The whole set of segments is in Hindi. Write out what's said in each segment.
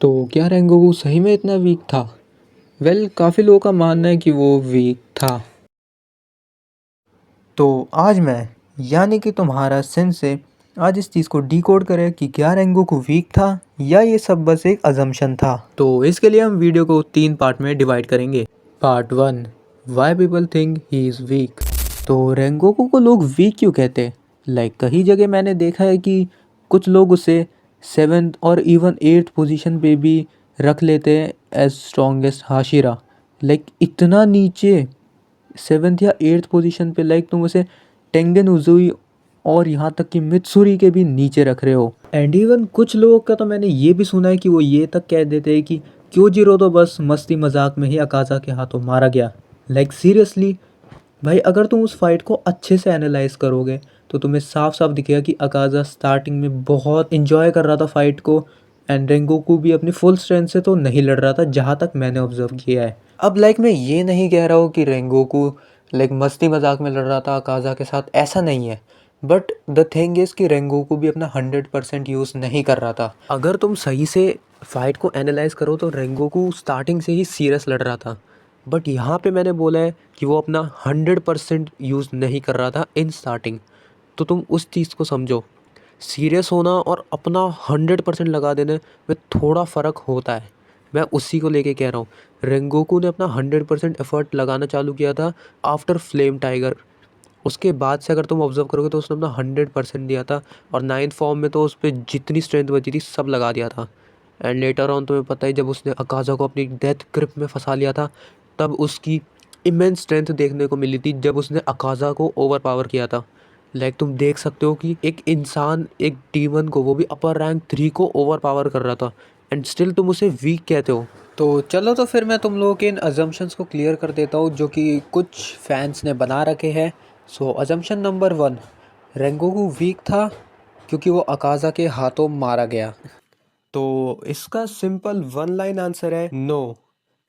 तो क्या रेंगोकू सही में इतना वीक था? वेल, काफ़ी लोगों का मानना है कि वो वीक था। तो आज मैं यानी कि तुम्हारा सेंसे आज इस चीज़ को डिकोड करे कि क्या रेंगोकू वीक था या ये सब बस एक अजम्पशन था। तो इसके लिए हम वीडियो को 3 पार्ट में डिवाइड करेंगे। Part 1, why people think he is week. तो रेंगोकू को लोग वीक क्यों कहते हैं? कई जगह मैंने देखा है कि कुछ लोग उसे 7th और इवन 8th पोजीशन पे भी रख लेते हैं एज स्ट्रॉन्गेस्ट हाशिरा। इतना नीचे 7th या 8th पोजीशन पे तुम उसे टेंगन उजुई और यहाँ तक कि मित्सुरी के भी नीचे रख रहे हो। एंड इवन कुछ लोगों का तो मैंने ये भी सुना है कि वो ये तक कह देते हैं कि क्योजिरो तो बस मस्ती मजाक में ही अकाज़ा के हाथों मारा गया। सीरियसली भाई, अगर तुम उस फाइट को अच्छे से एनालाइज करोगे तो तुम्हें साफ साफ दिखेगा कि अकाज़ा स्टार्टिंग में बहुत इंजॉय कर रहा था फाइट को। एंड रेंगोकू भी अपनी फुल स्ट्रेंथ से तो नहीं लड़ रहा था जहाँ तक मैंने ऑब्जर्व किया है। अब मैं ये नहीं कह रहा हूँ कि रेंगोकू मस्ती मजाक में लड़ रहा था अकाज़ा के साथ, ऐसा नहीं है। बट द थिंग इज़ कि रेंगोकू भी अपना 100% यूज़ नहीं कर रहा था। अगर तुम सही से फाइट को एनालाइज करो तो रेंगोकू स्टार्टिंग से ही सीरियस लड़ रहा था। बट यहाँ पे मैंने बोला है कि वो अपना 100% यूज़ नहीं कर रहा था इन स्टार्टिंग। तो तुम उस चीज़ को समझो। सीरियस होना और अपना 100% लगा देने में थोड़ा फ़र्क होता है। मैं उसी को लेके कह रहा हूँ। रेंगोकू ने अपना 100% एफर्ट लगाना चालू किया था आफ्टर फ्लेम टाइगर। उसके बाद से अगर तुम ऑब्जर्व करोगे तो उसने अपना 100% दिया था और 9th फॉर्म में तो उस पर जितनी स्ट्रेंथ बची थी सब लगा दिया था। एंड लेटर ऑन तुम्हें पता ही, जब उसने अकाज़ा को अपनी डेथ ग्रिप में फंसा लिया था तब उसकी इमेंस स्ट्रेंथ देखने को मिली थी जब उसने अकाज़ा को ओवर पावर किया था। तुम देख सकते हो कि एक इंसान एक डीमन को, वो भी अपर रैंक 3 को ओवर पावर कर रहा था एंड स्टिल तुम उसे वीक कहते हो। तो चलो, तो फिर मैं तुम लोगों के इन अजम्पशंस को क्लियर कर देता हूँ जो कि कुछ फैंस ने बना रखे हैं। सो अजम्पशन नंबर 1, रेंगोकू वीक था क्योंकि वो अकाज़ा के हाथों मारा गया। तो इसका सिंपल 1 लाइन आंसर है no,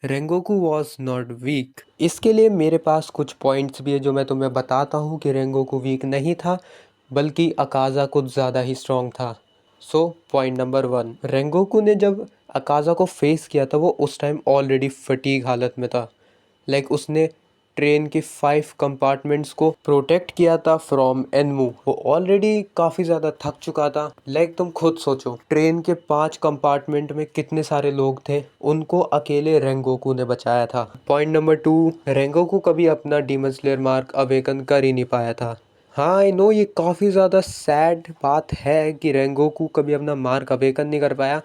Rengoku was not weak. इसके लिए मेरे पास कुछ पॉइंट्स भी है जो मैं तुम्हें बताता हूँ कि रेंगोकू वीक नहीं था बल्कि अकाज़ा कुछ ज़्यादा ही स्ट्रॉन्ग था। सो पॉइंट नंबर 1, रेंगोकू ने जब अकाज़ा को फेस किया था वो उस टाइम ऑलरेडी फटीग हालत में था। उसने ट्रेन के 5 कंपार्टमेंट्स को प्रोटेक्ट किया था फ्रॉम एनमू। वो ऑलरेडी काफ़ी ज़्यादा थक चुका था। तुम खुद सोचो, ट्रेन के 5 कंपार्टमेंट में कितने सारे लोग थे, उनको अकेले रेंगोकू ने बचाया था। पॉइंट नंबर 2, रेंगोकू कभी अपना डीमन स्लेयर मार्क अवेकन कर ही नहीं पाया था। हाँ, आई नो ये काफ़ी ज़्यादा सैड बात है कि रेंगोकू कभी अपना मार्क अवेकन नहीं कर पाया,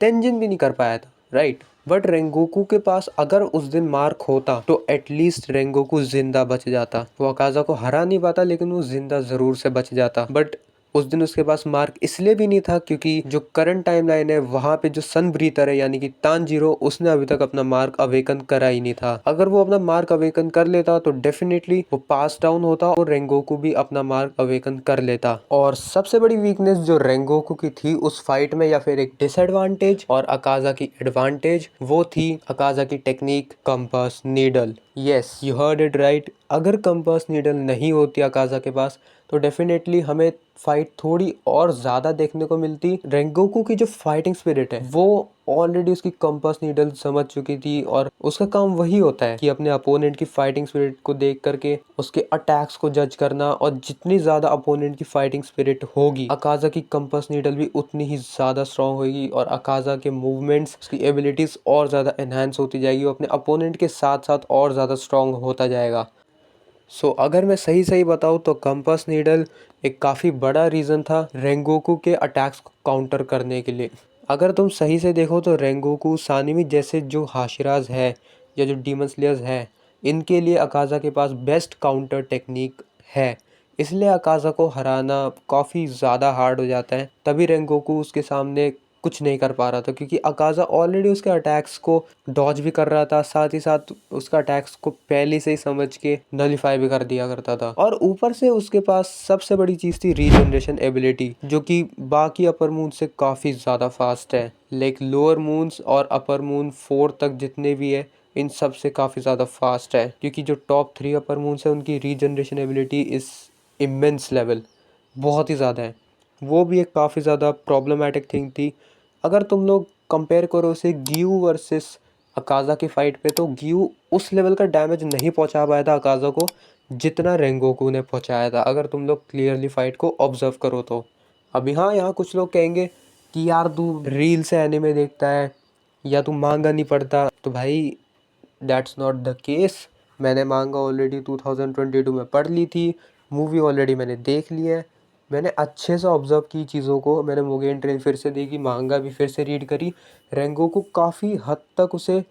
तेंजिन भी नहीं कर पाया था, राइट। बट रेंगोकू के पास अगर उस दिन मार्क होता तो एटलीस्ट रेंगोकू जिंदा बच जाता। वो अकाज़ा को हरा नहीं पाता लेकिन वो जिंदा ज़रूर से बच जाता। बट उस दिन उसके पास मार्क इसलिए भी नहीं था क्योंकि जो करंट टाइमलाइन है वहाँ पे जो सन ब्रीथर है यानी कि तानजीरो, उसने अभी तक अपना मार्क अवेकन करा ही नहीं था। अगर वो अपना मार्क अवेकन कर लेता तो डेफिनेटली वो पास डाउन होता और रेंगोकू भी अपना मार्क अवेकन कर लेता। और सबसे बड़ी वीकनेस जो रेंगोकू की थी उस फाइट में, या फिर एक डिसएडवांटेज और अकाज़ा की एडवांटेज, वो थी अकाज़ा की technique compass needle. Yes, you heard it right. अगर कंपास नीडल नहीं होती अकाज़ा के पास तो डेफिनेटली हमें फाइट थोड़ी और ज़्यादा देखने को मिलती। रेंगोकू की जो फाइटिंग स्पिरिट है वो ऑलरेडी उसकी कंपास नीडल समझ चुकी थी और उसका काम वही होता है कि अपने अपोनेंट की फाइटिंग स्पिरिट को देख करके उसके अटैक्स को जज करना, और जितनी ज़्यादा अपोनेंट की फाइटिंग स्पिरिट होगी अकाज़ा की कंपास नीडल भी उतनी ही ज़्यादा स्ट्रॉन्ग होगी और अकाज़ा के मूवमेंट्स, उसकी एबिलिटीज़ और ज़्यादा एनहांस होती जाएगी, वो अपने अपोनेंट के साथ साथ और ज़्यादा स्ट्रॉन्ग होता जाएगा। अगर मैं सही सही बताऊँ तो कंपास नीडल एक काफ़ी बड़ा रीज़न था रेंगोकू के अटैक्स को काउंटर करने के लिए। अगर तुम सही से देखो तो रेंगोकू, सानिमी जैसे जो हाशिराज है या जो डीमन स्लेयर्स है, इनके लिए अकाज़ा के पास बेस्ट काउंटर टेक्निक है। इसलिए अकाज़ा को हराना काफ़ी ज़्यादा हार्ड हो जाता है। तभी रेंगोकू उसके सामने कुछ नहीं कर पा रहा था क्योंकि अकाज़ा ऑलरेडी उसके अटैक्स को डॉज भी कर रहा था, साथ ही साथ उसका अटैक्स को पहले से ही समझ के नलिफाई भी कर दिया करता था। और ऊपर से उसके पास सबसे बड़ी चीज़ थी रीजनरेशन एबिलिटी, जो कि बाकी अपर मून से काफ़ी ज़्यादा फास्ट है। लोअर मून्स और अपर मून 4 तक जितने भी है इन सब से काफ़ी ज़्यादा फास्ट है, क्योंकि जो टॉप 3 अपर मून्स है उनकी रीजनरेशन एबिलिटी इस इमेंस लेवल बहुत ही ज़्यादा है। वो भी एक काफ़ी ज़्यादा प्रॉब्लमेटिक थिंग थी। अगर तुम लोग कंपेयर करो उसे ग्यू वर्सेस अकाज़ा की फ़ाइट पे, तो ग्यू उस लेवल का डैमेज नहीं पहुंचा पाया था अकाज़ा को जितना रेंगोकू ने पहुंचाया था, अगर तुम लोग क्लियरली फ़ाइट को ऑब्जर्व करो तो। अभी हाँ, यहाँ कुछ लोग कहेंगे कि यार तू रील से एनिमे देखता है या तू मांगा नहीं पढ़ता, तो भाई दैट्स नॉट द केस। मैंने मांगा ऑलरेडी 2022 में पढ़ ली थी, मूवी ऑलरेडी मैंने देख ली है, मैंने अच्छे से ऑब्जर्व की चीज़ों को, मैंने मुगेन ट्रेन फिर से देखी, मांगा भी फिर से रीड करी। रेंगोकू काफ़ी हद तक उसे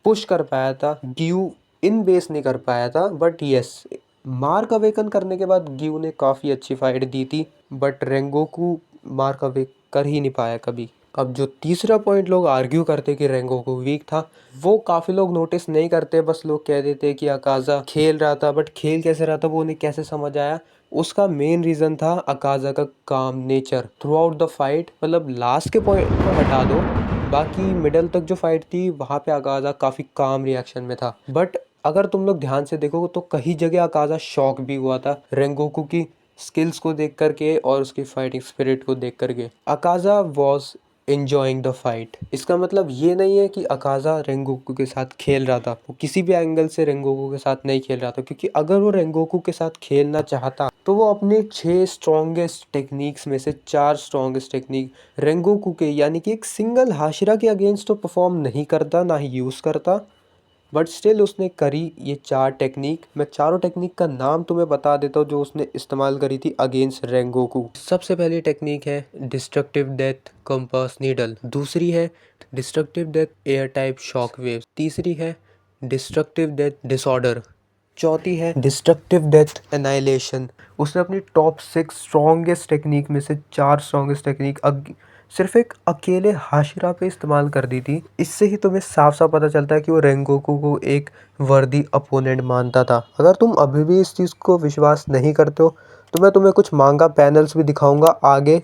पुश कर पाया था, ग्यू इन बेस नहीं कर पाया था, बट यस, मार्क अवेकन करने के बाद ग्यू ने काफ़ी अच्छी फाइट दी थी, बट रेंगोकू मार्क अवेक कर ही नहीं पाया कभी। अब जो तीसरा पॉइंट लोग आर्ग्यू करते कि रेंगोकू वीक था, वो काफ़ी लोग नोटिस नहीं करते, बस लोग कह देते कि अकाज़ा खेल रहा था, बट खेल कैसे रहा था वो उन्हें कैसे समझ आया। उसका मेन रीज़न था अकाज़ा का काम nature through out the fight. मतलब लास्ट के पॉइंट को हटा दो, बाकी मिडल तक जो फाइट थी वहाँ पे अकाज़ा काफ़ी काम रिएक्शन में था, बट अगर तुम लोग ध्यान से देखो तो कहीं जगह अकाज़ा शॉक भी हुआ था रेंगोकू की स्किल्स को देख करके और उसकी फाइटिंग स्पिरिट को देख करके। अकाज़ा वॉज enjoying द फाइट। इसका मतलब ये नहीं है कि अकाज़ा रेंगोकू के साथ खेल रहा था, वो किसी भी एंगल से रेंगोकू के साथ नहीं खेल रहा था, क्योंकि अगर वो रेंगोकू के साथ खेलना चाहता तो वो अपने 6 स्ट्रॉन्गेस्ट टेक्निक्स में से 4 स्ट्रॉन्गेस्ट टेक्निक रेंगोकू के यानी कि एक सिंगल हाशिरा के अगेंस्ट तो परफॉर्म नहीं करता, ना ही यूज़ करता, बट स्टिल उसने करी ये 4 टेक्निक। मैं चारों टेक्निक का नाम तुम्हें बता देता हूँ जो उसने इस्तेमाल करी थी अगेंस्ट रेंगोकू। सबसे पहली टेक्निक है डिस्ट्रक्टिव डेथ कंपास नीडल, दूसरी है destructive death air type shock wave, तीसरी है डिस्ट्रक्टिव डेथ डिसऑर्डर, चौथी है डिस्ट्रक्टिव डेथ एनाइलेशन। उसने अपनी टॉप 6 स्ट्रॉन्गेस्ट टेक्निक में से 4 स्ट्रॉन्गेस्ट टेक्निक सिर्फ एक अकेले हाशिरा पे इस्तेमाल कर दी थी। इससे ही तुम्हें साफ साफ पता चलता है कि वो रेंगोकू को एक वर्दी अपोनेंट मानता था। अगर तुम अभी भी इस चीज़ को विश्वास नहीं करते हो तो मैं तुम्हें कुछ मांगा पैनल्स भी दिखाऊंगा आगे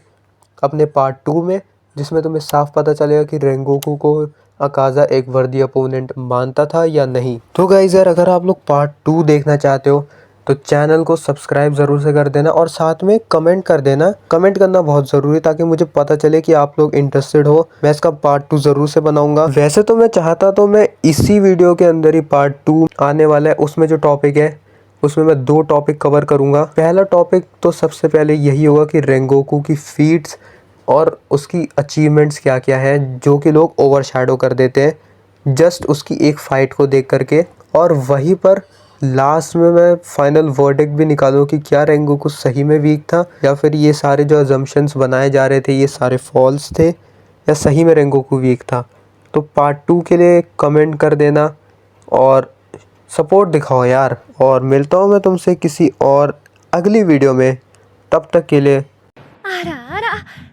अपने पार्ट 2 में, जिसमें तुम्हें साफ पता चलेगा कि रेंगोकू को अकाज़ा एक वर्दी अपोनेंट मानता था या नहीं। तो गाइस यार, अगर आप लोग पार्ट 2 देखना चाहते हो तो चैनल को सब्सक्राइब ज़रूर से कर देना और साथ में कमेंट कर देना। कमेंट करना बहुत ज़रूरी है ताकि मुझे पता चले कि आप लोग इंटरेस्टेड हो। मैं इसका पार्ट 2 ज़रूर से बनाऊंगा। वैसे तो मैं चाहता तो मैं इसी वीडियो के अंदर ही पार्ट 2 आने वाला है, उसमें जो टॉपिक है उसमें मैं 2 टॉपिक कवर करूँगा। पहला टॉपिक तो सबसे पहले यही होगा कि रेंगोकू की फीट्स और उसकी अचीवमेंट्स क्या क्या है जो कि लोग ओवरशैडो कर देते हैं जस्ट उसकी एक फ़ाइट को देख करके। और वहीं पर लास्ट में मैं फाइनल वर्डिक्ट भी निकालूँ कि क्या रेंगोकू सही में वीक था या फिर ये सारे जो अजम्पशंस बनाए जा रहे थे ये सारे फॉल्स थे या सही में रेंगोकू वीक था। तो पार्ट 2 के लिए कमेंट कर देना और सपोर्ट दिखाओ यार। और मिलता हूँ मैं तुमसे किसी और अगली वीडियो में, तब तक के लिए あらあら、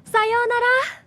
さようなら。